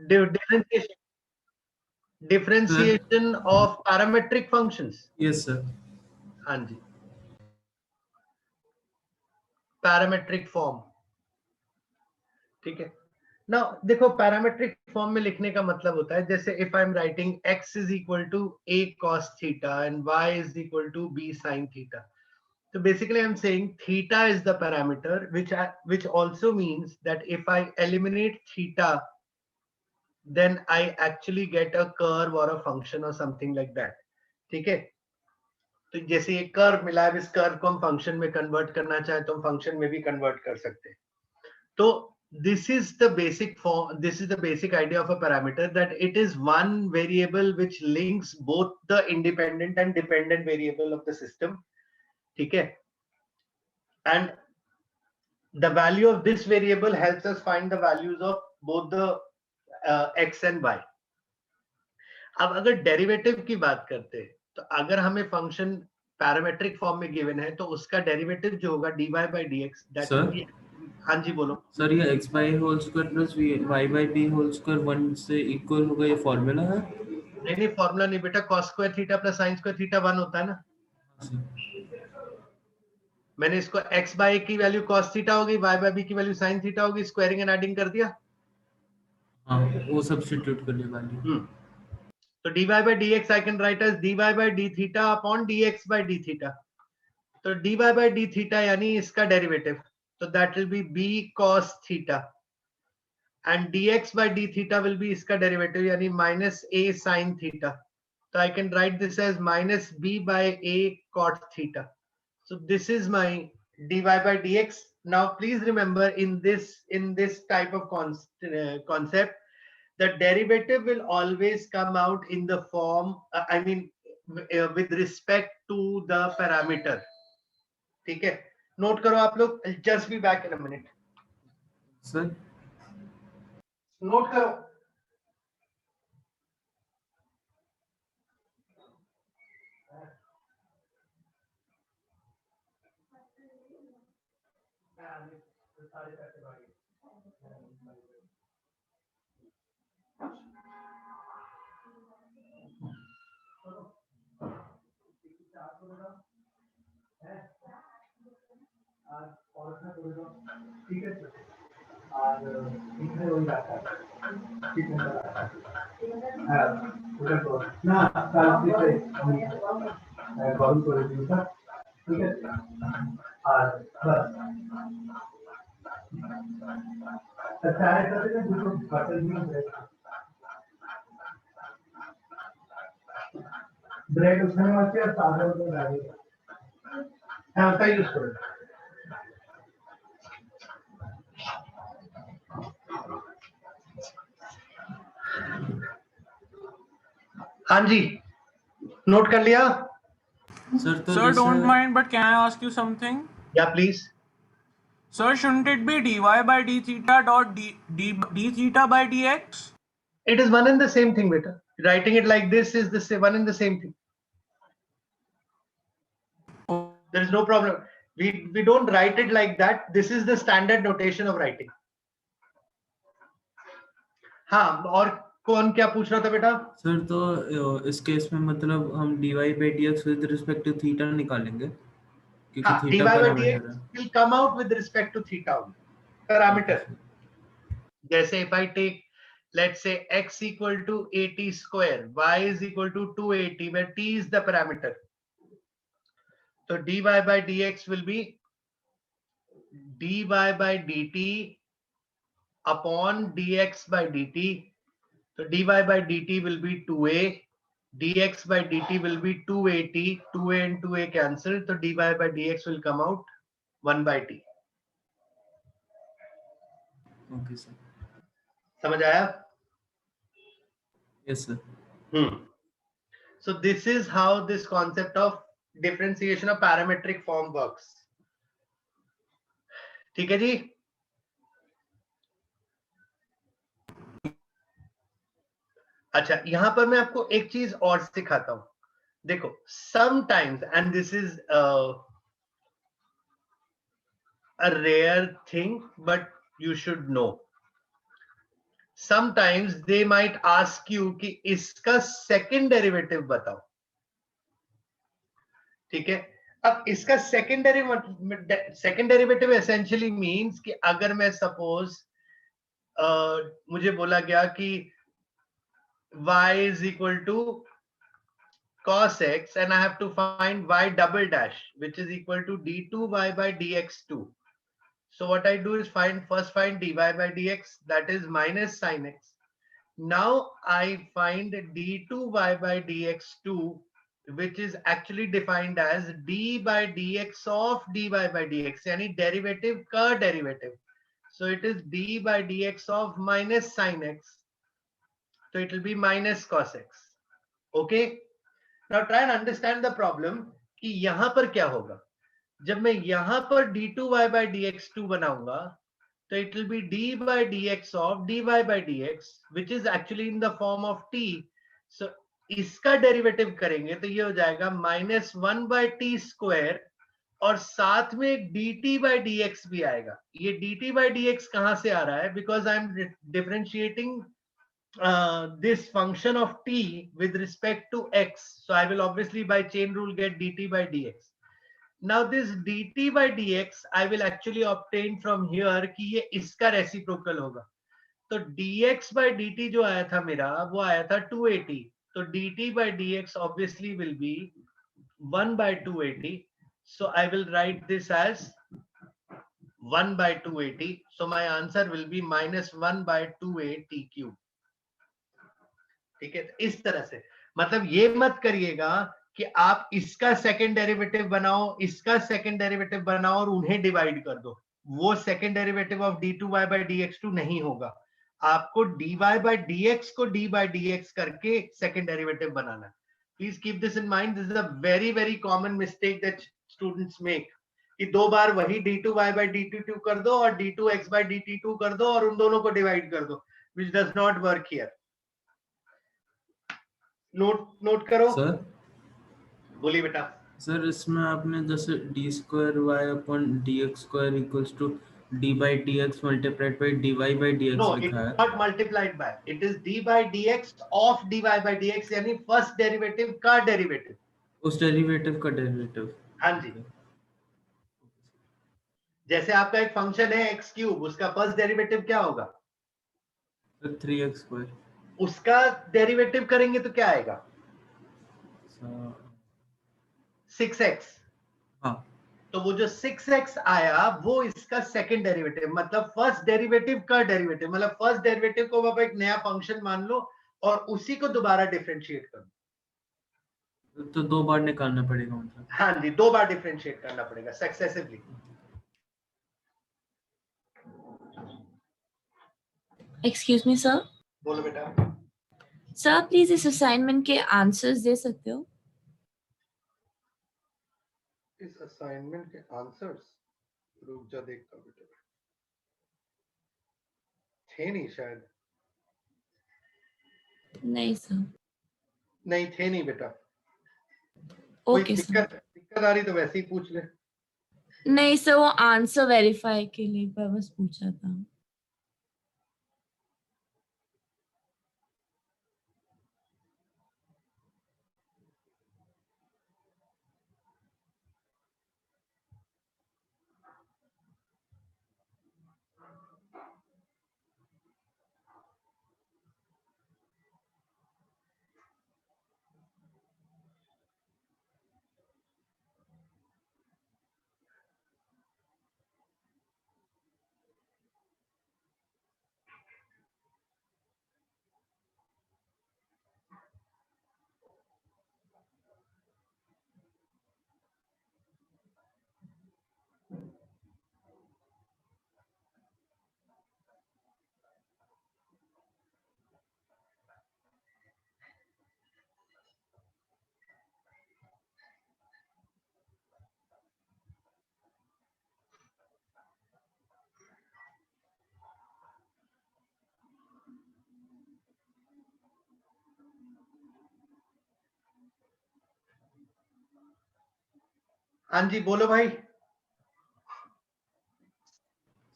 differentiation of parametric functions. Yes sir. हाँ जी, parametric form, ठीक है ना। देखो पैरामेट्रिक फॉर्म में लिखने का मतलब होता है जैसे if I am writing x is equal to a cos theta and y is equal to b sin theta. So basically I'm saying theta is the parameter which also means that if I eliminate theta then I actually get a curve or a function or something like that. ठीक है, तो जैसे ये curve मिला है, इस curve को हम फंक्शन में कन्वर्ट करना चाहे तो हम फंक्शन में भी कन्वर्ट कर सकते हैं. तो this is the basic form, this is the basic idea of a parameter, that it is one variable which links both the independent and dependent variable of the system. ठीक है, and the value of this variable helps us find the values of both the x and y. अब अगर derivative की बात करते हैं तो अगर हमें फंक्शन पैरामेट्रिक फॉर्म में गिवन है तो उसका डेरिवेटिव जो होगा dy by dx, that will be. हाँ जी बोलो सर, ये x by whole square plus y by b whole square 1 से इक्वल होगा, ये फॉर्मूला है? नहीं फॉर्मूला नहीं बेटा, cos square theta plus sin square theta 1 होता है ना. मैंने इसको x by a की वैल्यू cos थीटा होगी, y by b की वैल्यू sin थीटा होगी, स्क्वायरिंग एंड एडिंग कर दिया. हाँ, वो सब्स्टिट्यूट करने वाली. तो dy by dx I can write as dy by d theta upon dx by d theta. तो dy by d theta यानी इसका डेरिवेटिव, तो that will be b cos theta and dx by d theta will be इसका derivative यानी minus a sin theta. So I can write this as minus b by a cot theta. So this is my dy by dx. Now please remember in this type of concept, the derivative will always come out in the form, with respect to the parameter. ठीक है, note करो आप लोग. Just be back in a minute. Sir note करो. ठीक है और इधर हो जाता है. ठीक है हां उधर तो ना कल से कॉल कर दिया. ठीक है और बस अच्छा है तो दूसरा बटन भी ब्रेड उसमें होती है और सादा होता है. हां सही यूज करो. हाँ जी, नोट कर लिया सर. तो Sir, don't mind, but can I ask you something? या please. Sir, shouldn't it be dy by d theta dot d theta by dx? It is one and the same thing, beta. Writing it like this is the one and the same thing. There is no problem. We don't write it like that. This is the standard notation of writing. हाँ, और कौन क्या पूछ रहा था बेटा? Sir तो इस केस में मतलब हम dy by dx with respect to theta निकालेंगे क्योंकि हाँ, dy theta by parameter dx है. will come out with respect to theta only. Parameter. जैसे if I take, let's say x equal to 80 square, y is equal to 280, where t is the parameter. So dy by dx will be dy by dt upon dx by dt. So dy by dt will be 2a, dx by dt will be 280, 2a and 2a cancel, so dy by dx will come out 1 by t. Okay sir. समझ आया? Yes sir. So this is how this concept of differentiation of parametric form works. ठीक है जी. अच्छा, यहां पर मैं आपको एक चीज और सिखाता हूं. देखो, sometimes, and this is a rare thing, but you should know. sometimes they might ask you कि इसका second derivative बताओ, ठीक है। अब इसका second derivative essentially means कि अगर मैं suppose मुझे बोला गया कि y is equal to cos x and I have to find y double dash, which is equal to d2y by dx2. So what I do is first find dy by dx, that is minus sin x. Now I find d2y by dx2, which is actually defined as d by dx of dy by dx, yani derivative ka derivative. So it is d by dx of minus sin x. So it will be minus cos x. Okay. Now try and understand the problem कि यहां पर क्या होगा जब मैं यहां पर d2y by dx2 बनाऊंगा, तो it will be d by dx of dy by dx, which is actually in the form of t. So इसका डेरिवेटिव करेंगे तो ये हो जाएगा minus 1 by t square, और साथ में एक dt by dx भी आएगा। ये dt by dx कहां से आ रहा है? Because I am differentiating this function of t with respect to x, so I will obviously by chain rule get dt by dx. Now this dt by dx I will actually obtain from here कि ये इसका reciprocal होगा। तो dx by dt जो आया था मेरा वो आया था 280, तो dt by dx obviously will be 1 by 280. So I will write this as 1 by 280. So my answer will be minus 1 by 280 cube. ठीक है, इस तरह से मतलब ये मत करिएगा कि आप इसका सेकंड डेरिवेटिव बनाओ, इसका सेकंड डेरिवेटिव बनाओ और उन्हें डिवाइड कर दो। वो second derivative of d2y by dx2 नहीं होगा। आपको dy by dx को d by dx करके सेकंड डेरिवेटिव बनाना है। Please keep this in mind, this is a very very common mistake that students make कि दो बार वही d2y by dt2 कर दो और d2x by dt2 कर दो और उन दोनों को डिवाइड कर दो, which does not work here. Note करो सर। बोलिए बेटा। सर इसमें आपने जैसे d square y upon d x square equals to d by d x multiplied by d y by d x no, लिखा है। It not multiplied by, it is d by d x of d y by d x, यानी first derivative का derivative, उस derivative का derivative. हाँ जी। जैसे आपका एक फंक्शन है एक्स क्यूब, उसका फर्स्ट डेरिवेटिव क्या होगा? 3x square. उसका डेरिवेटिव करेंगे तो क्या आएगा? 6x। हाँ, तो वो जो 6x आया वो इसका सेकंड डेरिवेटिव, मतलब फर्स्ट डेरिवेटिव का डेरिवेटिव, मतलब फर्स्ट डेरिवेटिव को आप एक नया फंक्शन मान लो और उसी को दोबारा डिफरेंशिएट कर दो। तो दो बार निकालना पड़ेगा मतलब। हाँ जी, दो बार डिफरेंशिएट करना पड़ेगा सक्सेसिवली। Excuse me sir. बोलो बेटा। सर प्लीज इस असाइनमेंट के आंसर्स दे सकते हो? इस असाइनमेंट के आंसर्स रुक जा देखता हूं बेटा, थे नहीं शायद। नहीं सर। नहीं थे नहीं बेटा। Okay sir. दिक्कत आ रही तो वैसे ही पूछ ले। नहीं सर, वो आंसर वेरीफाई के लिए बस पूछा था। हाँ जी बोलो भाई।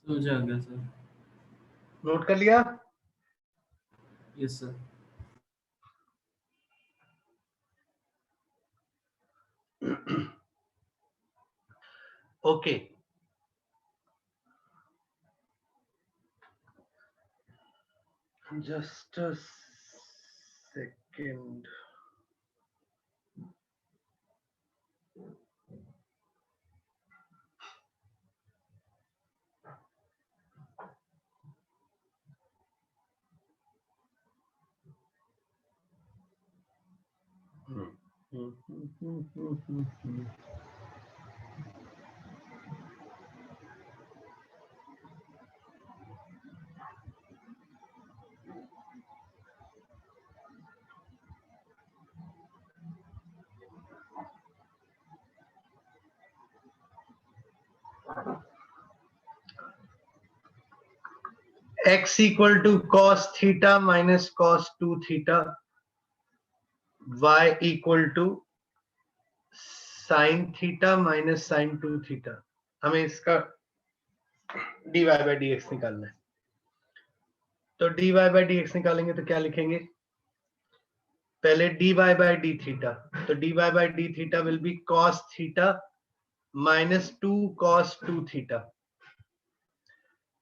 समझ आ गया सर। नोट कर लिया? Yes sir. Okay, just a second. x equal to cos theta minus cos 2 theta, y equal to sin theta minus sin 2 theta. हमें इसका dy by dx निकालना है. तो dy by dx निकालेंगे तो क्या लिखेंगे? पहले dy by d theta. तो dy by d theta will be cos theta minus 2 cos 2 theta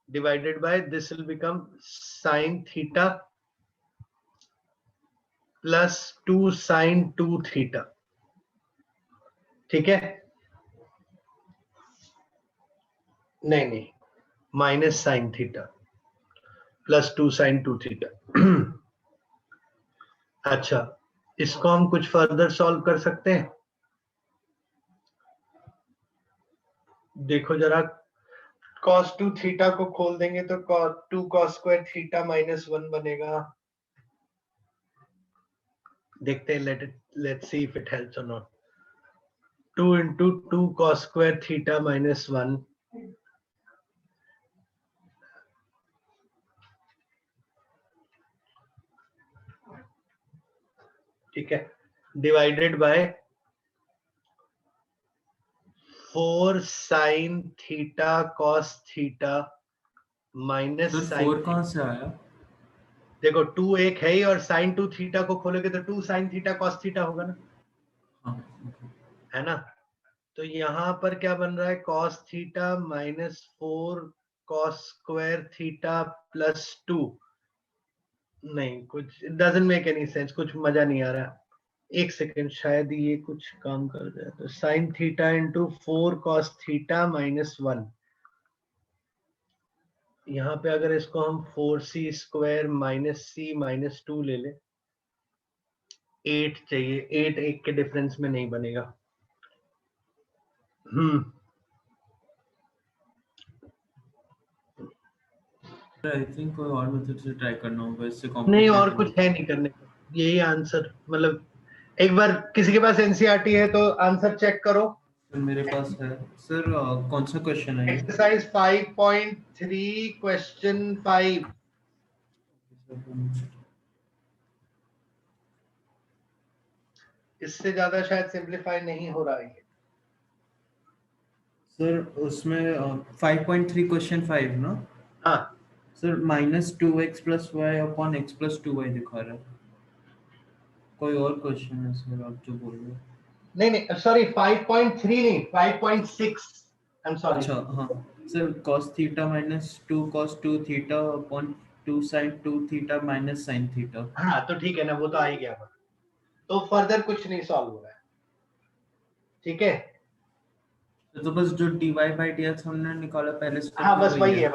divided by this will become sin theta plus 2 sin 2 theta. ठीक है? नहीं, minus sine theta plus 2 sin 2 theta. अच्छा, इसको हम कुछ further solve कर सकते हैं. देखो जरा, cos 2 थीटा को खोल देंगे तो 2 cos स्क्वायर थीटा माइनस 1 बनेगा. देखते हैं, let's see if it helps or not. 2 into 2 cos square theta minus 1 ठीक है, divided by 4 sin theta cos theta minus sir sine. 4 कहाँ से आया? देखो 2 एक है ही, और sin 2 थीटा को खोलोगे तो 2 sin थीटा cos थीटा होगा ना. हाँ, है ना? तो यहाँ पर क्या बन रहा है? cos theta minus 4 cos square theta plus 2. नहीं, कुछ डजंट मेक एनी सेंस, कुछ मजा नहीं आ रहा. एक सेकेंड, शायद ये कुछ काम कर जाए. तो sin theta into 4 cos theta minus 1. यहाँ पे अगर इसको हम 4c square minus c minus 2 ले ले, 8 चाहिए. 8 एक के डिफरेंस में नहीं बनेगा. आई थिंक कोई और मेथड से ट्राई करना होगा, इससे नहीं, कॉम्प्लिकेट और कुछ है नहीं करने को. यही आंसर, मतलब एक बार किसी के पास एनसीईआरटी है तो आंसर चेक करो. सर मेरे पास है सर. कौन सा क्वेश्चन है ये? Exercise 5.3 question 5. इससे ज्यादा शायद सिंपलीफाई नहीं हो रहा है. सर उसमें 5.3 क्वेश्चन 5 ना हाँ, सर, minus 2x plus y upon x plus 2y दिखा रहा है. कोई और क्वेश्चन है सर आप जो बोल रहे हो? नहीं, सॉरी, 5.3 नहीं, 5.6. I am sorry. अच्छा हाँ sir, cos theta minus 2 cos 2 theta upon 2 sin 2 theta minus sin theta. हाँ, तो ठीक है ना, वो तो आ ही गया. तो फर्दर कुछ नहीं सॉल्व हो रहा है. ठीक है, तो बस जो dy by dx हमने निकाला पहले स्टेप हाँ में बस वही है,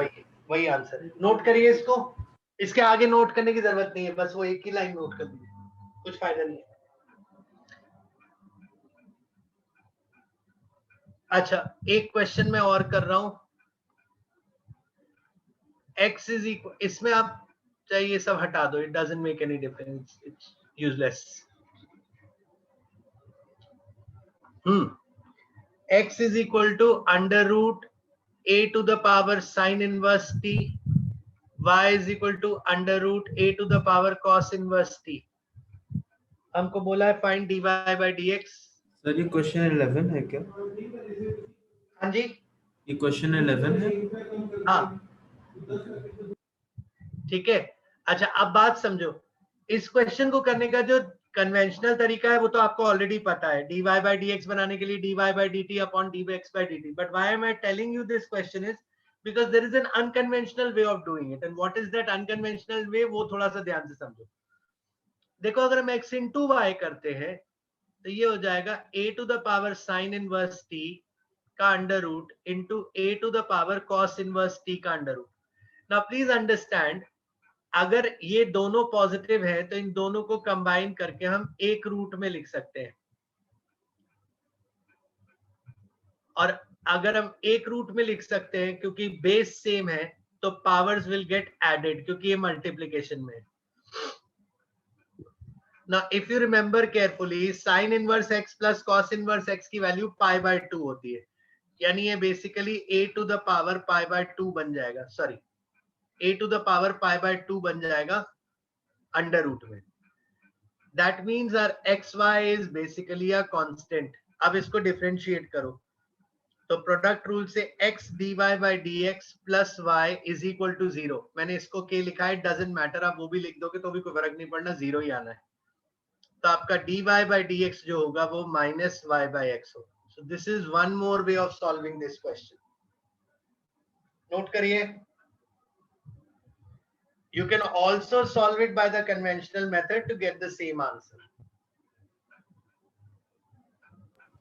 वही आंसर है. नोट करिए इसको. इसके आगे नोट करने की जरूरत नहीं है, बस वो एक ही लाइन नोट कर दीजिए, कुछ फायदा नहीं है. अच्छा, एक क्वेश्चन मैं और कर रहा हूं. x इज इक्वल, इसमें आप चाहिए ये सब हटा दो. It doesn't make any difference, it's useless. x is equal to under root a to the power sin inverse t, y is equal to under root a to the power cos inverse t. हमको बोला है find dy by dx. Sir ये question 11 है क्या? हाँ जी, ये question 11 है. हाँ ठीक है. अच्छा, अब बात समझो. इस क्वेश्चन को करने का जो कन्वेंशनल तरीका है वो तो आपको ऑलरेडी पता है, dy by dx बनाने के लिए dy by dt upon dx by dt. But why am I telling you this question is because there is an unconventional way of doing it. And what is that unconventional way? वो थोड़ा सा ध्यान से समझो. देखो अगर हम x into y करते हैं तो ये हो जाएगा a to the power sin inverse t का under root into a to the power cos inverse t का under root. Now please understand, अगर ये दोनों पॉजिटिव है तो इन दोनों को कंबाइन करके हम एक रूट में लिख सकते हैं, और अगर हम एक रूट में लिख सकते हैं क्योंकि बेस सेम है तो पावर्स विल गेट एडेड क्योंकि ये मल्टीप्लिकेशन में है. Now if you remember carefully, sin inverse x plus cos inverse x की वैल्यू पाई बाय 2 होती है, यानी ये basically a to the power pi by 2 बन जाएगा, sorry a to the power pi by 2 बन जाएगा अंडर रूट में. That means our xy is basically a constant. अब इसको डिफरेंशिएट करो तो प्रोडक्ट रूल से x dy by dx plus y is equal to 0. मैंने इसको k लिखा है, डजंट मैटर, आप वो भी लिख दोगे तो भी कोई फर्क नहीं पड़ना, 0 ही आना है. तो आपका dy by dx जो होगा वो minus y by x होगा. So this is one more way of solving this question. Note करिए. You can also solve it by the conventional method to get the same answer.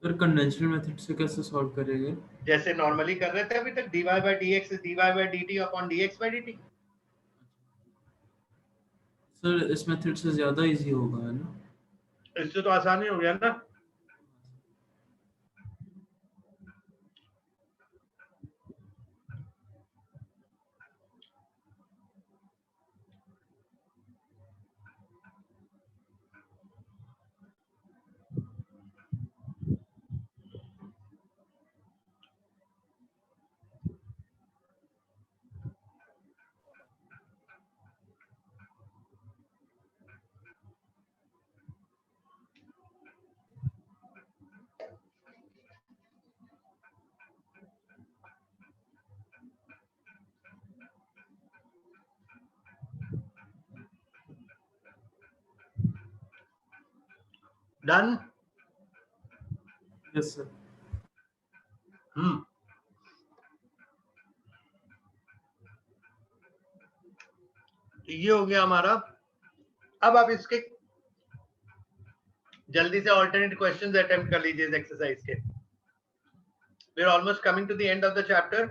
फिर conventional method से कैसे solve करेंगे? जैसे normally कर रहे थे अभी तक, dy by dx is dy by dt upon dx by dt. Sir इस मेथड से ज्यादा इजी होगा है ना? इससे तो आसानी हो गया ना. डन. Yes sir. ये हो गया हमारा. अब आप इसके जल्दी से ऑल्टरनेट क्वेश्चंस अटेम्प्ट कर लीजिए इस एक्सरसाइज के. We are almost coming to the end of the chapter.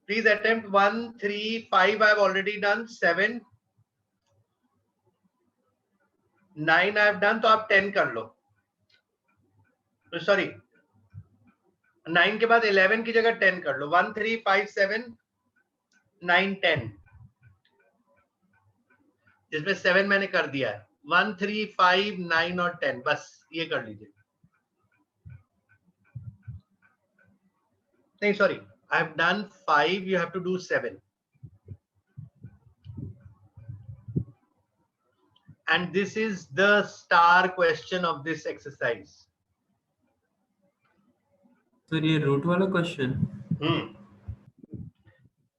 Please attempt 1, 3, 5 I have already done, 7, 9 I have done. तो आप 10 कर लो. सॉरी 9 के बाद 11 की जगह 10 कर लो. 1, 3, 5, 7, 9, 10, जिसमें 7 मैंने कर दिया है. 1, 3, 5, 9 और 10, बस ये कर लीजिए. नहीं sorry, I have done 5, you have to do 7. And this is the star question of this exercise. Sir ये रूट वाला क्वेश्चन.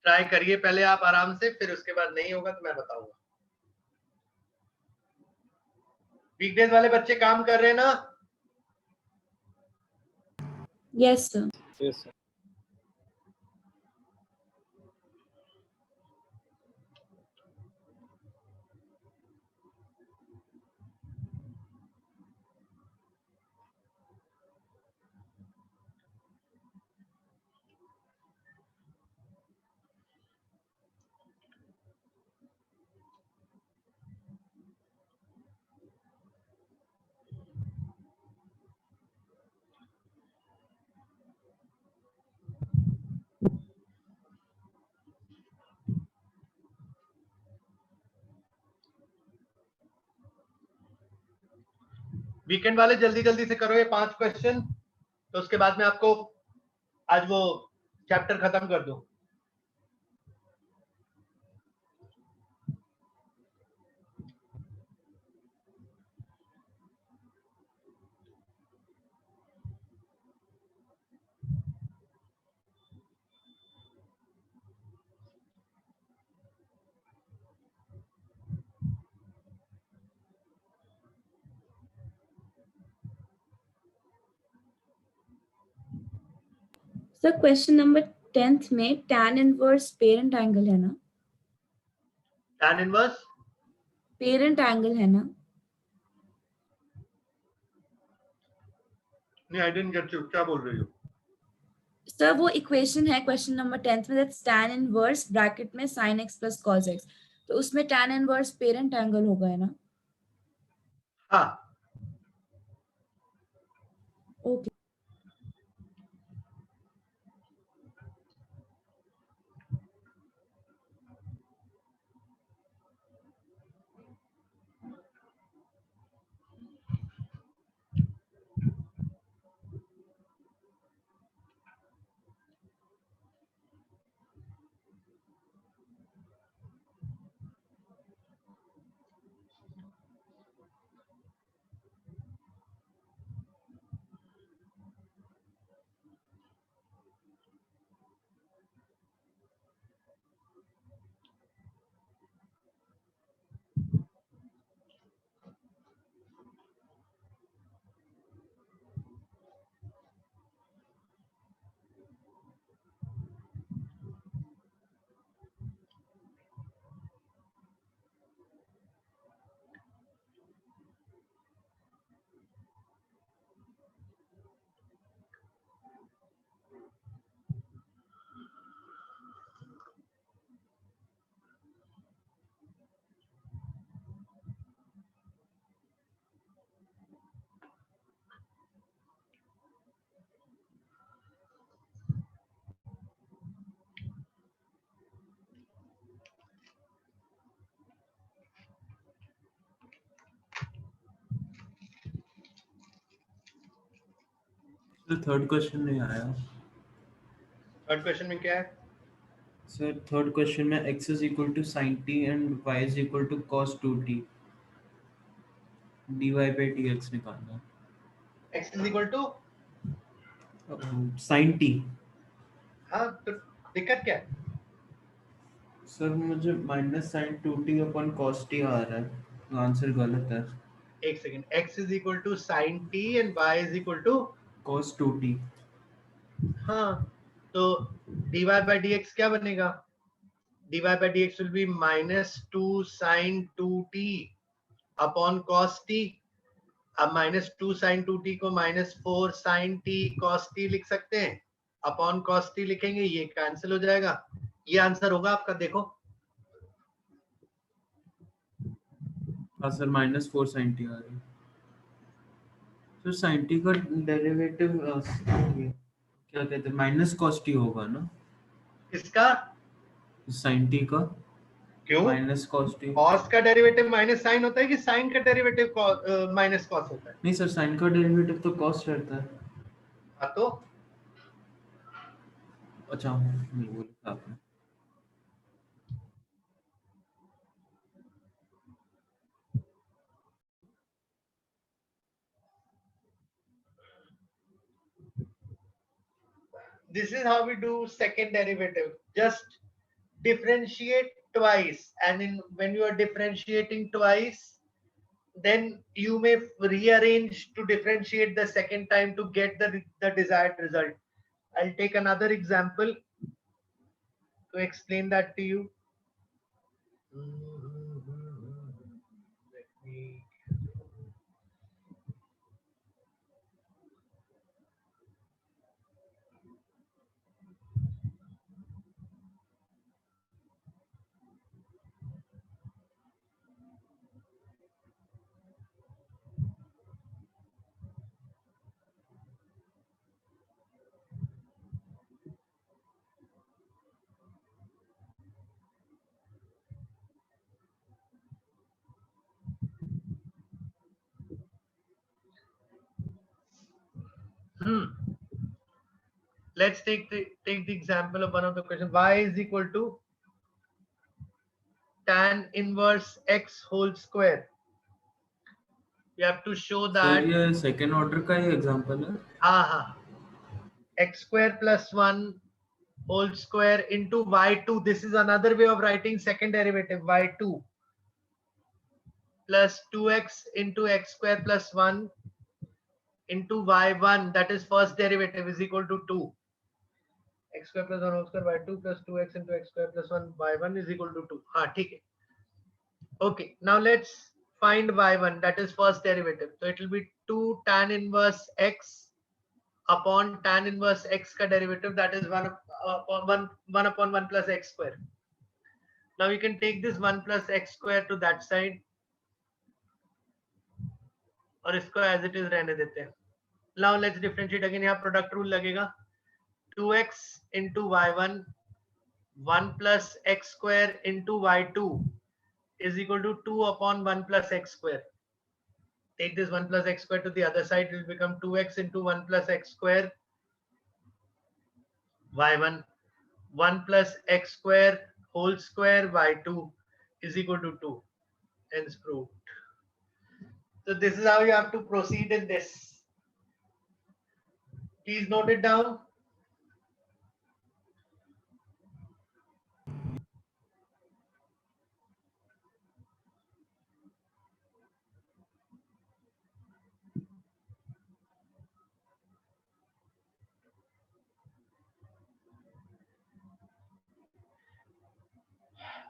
ट्राई करिए पहले आप आराम से, फिर उसके बाद नहीं होगा तो मैं बताऊंगा. वीकडेज वाले बच्चे काम कर रहे हैं ना? Yes, sir. Yes, sir. Weekend वाले जल्दी जल्दी से करो ये 5 क्वेश्चन, तो उसके बाद में आपको आज वो चैप्टर खत्म कर दूं. सर क्वेश्चन नंबर 10th में tan इनवर्स पेरेंट एंगल है ना? tan इनवर्स पेरेंट एंगल है ना? नहीं, आई डिडंट गेट यू, क्या बोल रही हो? सर वो इक्वेशन है क्वेश्चन नंबर 10th में, दैट्स tan इनवर्स ब्रैकेट में sin x plus cos x, तो उसमें tan इनवर्स पेरेंट एंगल होगा है ना? हाँ, ओके। सर थर्ड क्वेश्चन नहीं आया। थर्ड क्वेश्चन में क्या है? सर थर्ड क्वेश्चन में x is equal to sin t and y is equal to cos 2t dy by dx निकालना x इज इक्वल टू, है। sin t हाँ तो दिक्कत क्या है? सर मुझे minus sine 2t upon cos t आ रहा है, आंसर गलत है। एक second, x is equal to sine t and y is equal to, cos 2t हाँ तो dy by dx क्या बनेगा? dy by dx will be minus 2 sin 2t upon cos t। अब माइनस 2 sin 2t को minus 4 sin t cos t लिख सकते हैं, upon cos t लिखेंगे, ये कैंसिल हो जाएगा, ये आंसर होगा आपका। देखो हाँ सर माइनस 4 sin t आ रहा है। तो sin t का डेरिवेटिव क्या कहते हैं, माइनस cos t होगा ना? इसका sin t का क्यों? Minus cos t। cos का डेरिवेटिव माइनस साइन होता है कि साइन का डेरिवेटिव माइनस cos होता है? नहीं सर, sin का डेरिवेटिव तो cos रहता है। हाँ तो अच्छा नहीं बोला आपने। this is how we do second derivative. Just differentiate twice, and when you are differentiating twice, then you may rearrange to differentiate the second time to get the desired result. I'll take another example to explain that to you. Let me, let's take the example of one of the questions. Y is equal to tan inverse x whole square. You have to show sir that, ये second order का ही example है। हाँ, x square plus 1 whole square into y2. This is another way of writing second derivative, y2 plus 2x into x square plus 1 into y1, that is first derivative, is equal to 2. x square plus 1 whole square y2 plus 2x into x square plus 1 y1 is equal to 2. हाँ ठीक है. Okay, now let's find y1, that is first derivative. So it will be 2 tan inverse x upon tan inverse x का derivative, that is 1 upon 1 plus x square. Now you can take this 1 plus x square to that side और इसको as it is रहने देते हैं. Now let's differentiate again. यहाँ product rule लगेगा. 2x into y1 1 plus x square into y2 is equal to 2 upon 1 plus x square. Take this 1 plus x square to the other side, it will become 2x into 1 plus x square y1 1 plus x square whole square y2 is equal to 2. Hence proved. So this is how you have to proceed in this. Please note it down.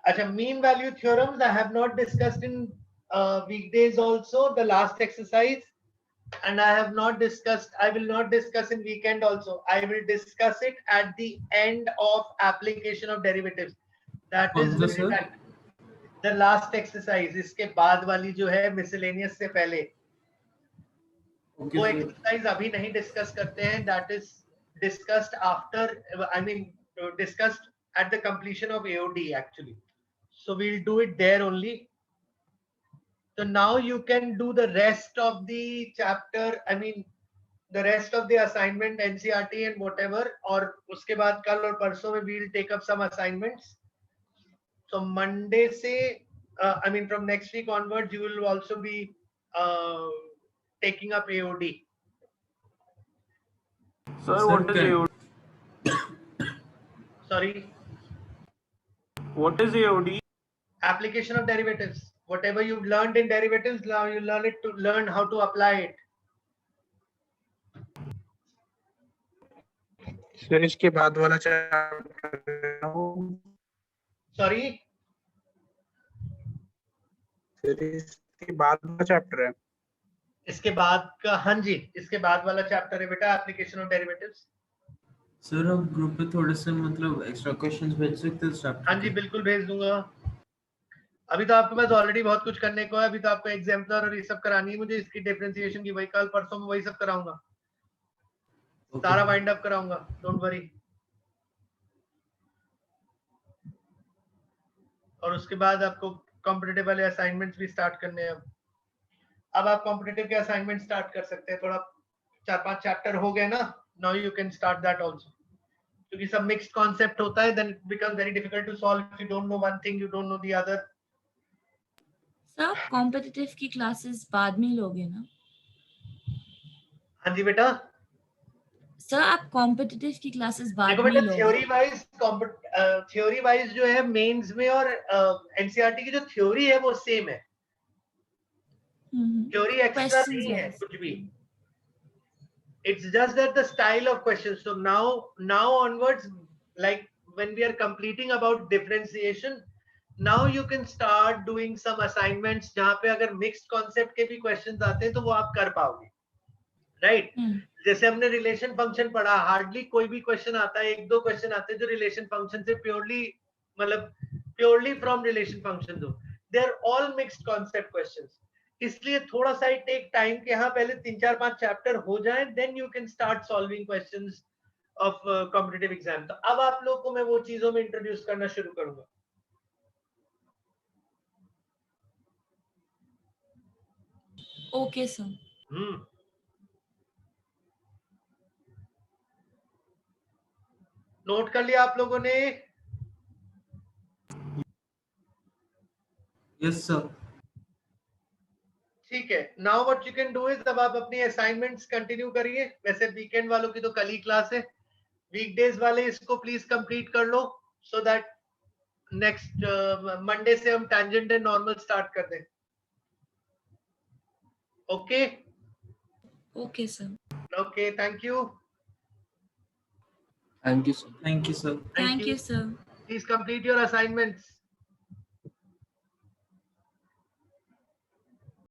Achha, mean value theorems I have not discussed in weekdays also, the last exercise, and I will not discuss in weekend also. I will discuss it at the end of application of derivatives. That is the last exercise. इसके बाद वाली जो है miscellaneous से पहले, वो exercise अभी नहीं discuss करते हैं. That is discussed after, discussed at the completion of AOD actually. So we'll do it there only. So now you can do the rest of the chapter, the rest of the assignment, NCERT and whatever, और उसके बाद कल और परसों में we'll take up some assignments. So Monday से, from next week onwards, you will also be taking up AOD. Sir, what is AOD? Sorry? What is AOD? Application of derivatives. Whatever you've learned in derivatives, now you learn how to apply it. Sir इसके बाद वाला chapter, Sorry? Sir इसके बाद वाला chapter है. इसके बाद का, हाँ जी, इसके बाद वाला चैप्टर है बेटा, एप्लीकेशन ऑफ डेरिवेटिव्स. सर आप ग्रुप पे थोड़े से मतलब एक्स्ट्रा क्वेश्चंस भेज सकते हैं स्टाफ? हाँ जी बिल्कुल भेज दूंगा. अभी तो आपके पास ऑलरेडी बहुत कुछ करने को है. अभी तो आपको एग्जाम्पलर और ये सब करानी है मुझे. इसकी डिफरेंशिएशन की वही कल परसों में वही सब कराऊंगा. सारा वाइंड अप कराऊंगा, डोंट वरी. और उसके बाद आपको कॉम्पिटिटिव वाले असाइनमेंट्स भी स्टार्ट करने हैं. अब आप कॉम्पिटिटिव के असाइनमेंट स्टार्ट कर सकते हैं. थोड़ा 4-5 चैप्टर हो गए ना. Now you can start that also, क्योंकि सब मिक्स्ड कॉन्सेप्ट होता है. Then it becomes very difficult to solve if you don't know one thing, you don't know the other. Sir competitive की क्लासेस बाद में लोगे ना? हाँ जी बेटा. सर आप कॉम्पिटिटिव की क्लासेस बाद देखो में बेटा, लोगे? थ्योरी वाइज जो है मेंस में और एनसीईआरटी की जो थ्योरी है वो सेम है. थ्योरी एक्स्ट्रा नहीं है कुछ भी. It's just that the style of questions. So now onwards, like when we are completing about differentiation, now you can start doing some assignments जहाँ पे अगर mixed concept के भी questions आते हैं तो वो आप कर पाओगे, right? जैसे हमने रिलेशन फंक्शन पढ़ा, हार्डली कोई भी क्वेश्चन आता है, 1-2 क्वेश्चन आते हैं जो रिलेशन फंक्शन से प्योरली फ्रॉम रिलेशन फंक्शन हो. They are all mixed concept questions. इसलिए थोड़ा सा टेक टाइम के यहाँ पहले 3-4-5 चैप्टर हो जाए, then you can start solving questions of competitive exam. तो अब आप लोग को मैं वो चीजों में इंट्रोड्यूस करना शुरू करूंगा. Okay sir. नोट कर लिया आप लोगों ने? Yes sir. ठीक है. Now what you can do is, अब आप अपनी असाइनमेंट्स कंटिन्यू करिए. वैसे वीकेंड वालों की तो कल ही क्लास है. वीकडेज वाले इसको प्लीज कंप्लीट कर लो, सो दैट नेक्स्ट मंडे से हम टैंजेंट एंड नॉर्मल स्टार्ट कर दें. Okay okay sir. Okay, thank you. Thank you, sir. Thank you, sir. Thank you, sir. Please complete your assignments.